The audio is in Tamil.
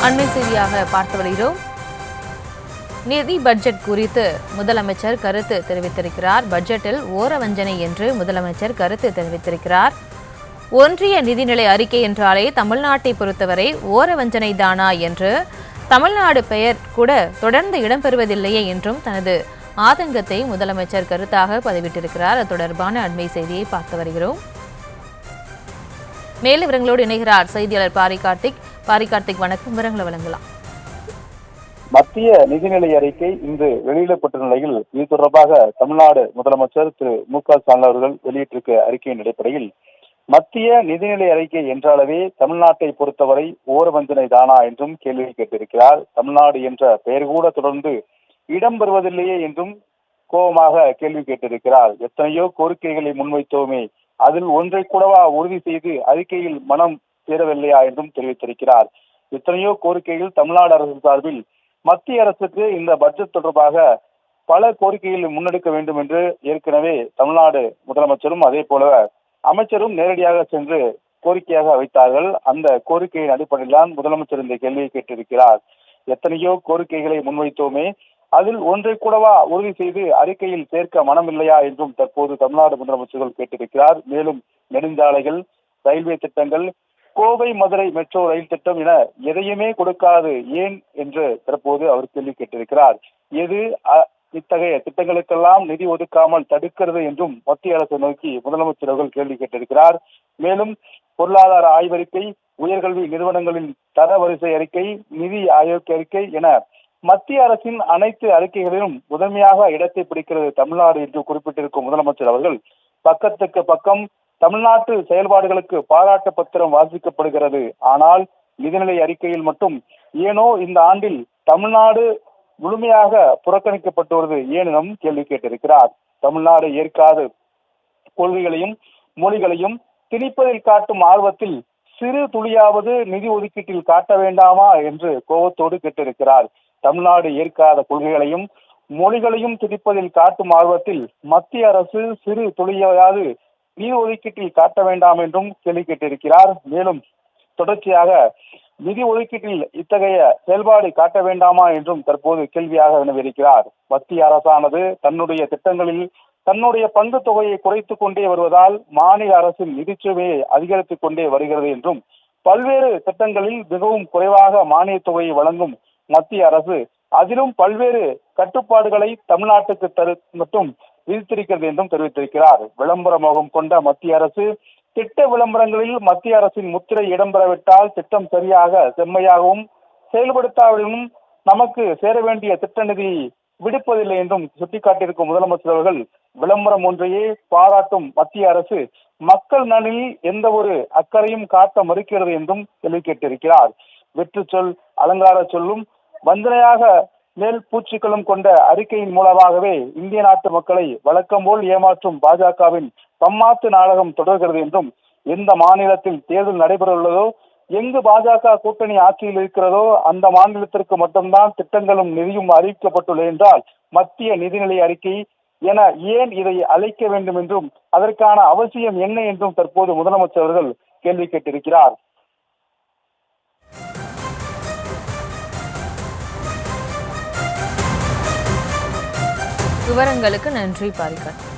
அண்மை செய்தியாக பார்த்து வருகிறோம். நிதி பட்ஜெட் குறித்து முதலமைச்சர் கருத்து தெரிவித்திருக்கிறார். பட்ஜெட்டில் ஓரவஞ்சனை என்று முதலமைச்சர் கருத்து தெரிவித்திருக்கிறார். ஒன்றிய நிதிநிலை அறிக்கை என்றாலே தமிழ்நாட்டை பொறுத்தவரை ஓரவஞ்சனை தானா என்று தமிழ்நாடு பெயர் கூட தொடர்ந்து இடம்பெறுவதில்லையே என்றும் தனது ஆதங்கத்தை முதலமைச்சர் கருத்தாக பதிவிட்டிருக்கிறார். அது தொடர்பான அண்மை செய்தியை பார்த்து வருகிறோம். மேலும் விவரங்களோடு இணைகிறார் செய்தியாளர் பாரிகார்த்திக். வணக்கம், விவரங்களை வழங்கலாம். மத்திய நிதிநிலை அறிக்கை இன்று வெளியிடப்பட்ட நிலையில் இது தொடர்பாக தமிழ்நாடு முதலமைச்சர் திரு மு.க.ஸ்டாலின் அவர்கள் வெளியிட்டிருக்க அறிக்கையின் அடிப்படையில் மத்திய நிதிநிலை அறிக்கை என்றாலவே தமிழ்நாட்டை பொறுத்தவரை ஓரவஞ்சனை தானா என்றும் கேள்வி கேட்டிருக்கிறார். தமிழ்நாடு என்ற பெயர் கூட தொடர்ந்து இடம்பெறுவதில்லையே என்றும் கோபமாக கேள்வி கேட்டிருக்கிறார். எத்தனையோ கோரிக்கைகளை முன்வைத்தோமே, அதில் ஒன்றை கூடவா உறுதி செய்து அறிக்கையில் மனம் சேரவில்லையா என்றும் தெரிவித்திருக்கிறார். எத்தனையோ கோரிக்கைகள் தமிழ்நாடு அரசு சார்பில் மத்திய அரசுக்கு இந்த பட்ஜெட் தொடர்பாக பல கோரிக்கைகளை முன்னெடுக்க வேண்டும் என்று ஏற்கனவே தமிழ்நாடு முதலமைச்சரும் அதே போல அமைச்சரும் நேரடியாக சென்று கோரிக்கையாக வைத்தார்கள். அந்த கோரிக்கையின் அடிப்படையில் தான் முதலமைச்சர் இந்த கேள்வியை கேட்டிருக்கிறார். எத்தனையோ கோரிக்கைகளை முன்வைத்தோமே, அதில் ஒன்றை கூடவா உறுதி செய்து அறிக்கையில் சேர்க்க மனமில்லையா என்றும் தற்போது தமிழ்நாடு முதலமைச்சர்கள் கேட்டிருக்கிறார். மேலும் நெடுஞ்சாலைகள், ரயில்வே திட்டங்கள், கோவை மதுரை மெட்ரோ ரயில் திட்டம் என எதையுமே கொடுக்காது ஏன் என்று தற்போது அவர் கேள்வி கேட்டிருக்கிறார். எது இத்தகைய திட்டங்களுக்கெல்லாம் நிதி ஒதுக்காமல் தடுக்கிறது என்றும் மத்திய அரசை நோக்கி முதலமைச்சர் அவர்கள் கேள்வி கேட்டிருக்கிறார். மேலும் பொருளாதார ஆய்வறிக்கை, உயர்கல்வி நிறுவனங்களின் தர வரிசை அறிக்கை, நிதி ஆயோக் அறிக்கை என மத்திய அரசின் அனைத்து அறிக்கைகளிலும் முதன்மையாக இடத்தை பிடிக்கிறது தமிழ்நாடு என்று குறிப்பிட்டிருக்கும் முதலமைச்சர் அவர்கள் பக்கத்துக்கு பக்கம் தமிழ்நாட்டு செயல்பாடுகளுக்கு பாராட்டு பத்திரம் வாசிக்கப்படுகிறது. ஆனால் நிதிநிலை அறிக்கையில் மட்டும் ஏனோ இந்த ஆண்டில் தமிழ்நாடு முழுமையாக புறக்கணிக்கப்பட்டு வருவது ஏனும் கேள்வி கேட்டிருக்கிறார். தமிழ்நாடு ஏற்காத கொள்கைகளையும் மொழிகளையும் திணிப்பதில் காட்டும் ஆர்வத்தில் சிறு துளியாவது நிதி ஒதுக்கீட்டில் காட்ட வேண்டாமா என்று கோபத்தோடு கேட்டிருக்கிறார். தமிழ்நாடு ஏற்காத கொள்கைகளையும் மொழிகளையும் திணிப்பதில் காட்டும் ஆர்வத்தில் மத்திய அரசு சிறு துளியாவது நிதி ஒதுக்கீட்டில் காட்ட வேண்டாம் என்றும் கேள்வி கேட்டிருக்கிறார். மேலும் தொடர்ச்சியாக நிதி ஒதுக்கீட்டில் இத்தகைய செயல்பாடு காட்ட வேண்டாமா என்றும் தற்போது கேள்வியாக வினவியிருக்கிறார். மத்திய அரசானது தன்னுடைய திட்டங்களில் தன்னுடைய பங்கு தொகையை குறைத்துக் கொண்டே வருவதால் மாநில அரசின் நிதிச்சுமையை அதிகரித்துக் கொண்டே வருகிறது என்றும் பல்வேறு திட்டங்களில் மிகவும் குறைவாக மானிய தொகையை வழங்கும் மத்திய அரசு அதிலும் பல்வேறு கட்டுப்பாடுகளை தமிழ்நாட்டுக்கு மட்டும் விதித்திருக்கிறது என்றும் தெரிவித்திருக்கிறார். விளம்பர மோகம் கொண்ட மத்திய அரசு திட்ட விளம்பரங்களில் மத்திய அரசின் முத்திரை இடம்பெறவிட்டால் திட்டம் சரியாக செம்மையாகவும் செயல்படுத்தாவிடனும் நமக்கு சேர வேண்டிய திட்ட நிதி விடுப்பதில்லை என்றும் சுட்டிக்காட்டியிருக்கும் முதலமைச்சர் அவர்கள் விளம்பரம் ஒன்றையே பாராட்டும் மத்திய அரசு மக்கள் நலனில் எந்த ஒரு அக்கறையும் காட்ட மறுக்கிறது என்றும் கேள்வி கேட்டிருக்கிறார். வெற்று சொல், அலங்கார சொல்லும் வஞ்சனையாக மேல் பூச்சிகளும் கொண்ட அறிக்கையின் மூலமாகவே இந்திய நாட்டு மக்களை வழக்கம் போல் ஏமாற்றும் பாஜகவின் பம்மாத்து நாடகம் தொடர்கிறது என்றும் எந்த மாநிலத்தில் தேர்தல் நடைபெறவுள்ளதோ, எங்கு பாஜக கூட்டணி ஆட்சியில் இருக்கிறதோ அந்த மாநிலத்திற்கு மட்டும்தான் திட்டங்களும் நிதியும் அறிவிக்கப்பட்டுள்ளது என்றால் மத்திய நிதிநிலை அறிக்கை என ஏன் இதை அழைக்க வேண்டும் என்றும் அதற்கான அவசியம் என்ன என்றும் தற்போது முதலமைச்சர் அவர்கள் கேள்வி கேட்டிருக்கிறார். விவரங்களுக்கு நன்றி பாரிகார்த்திக்.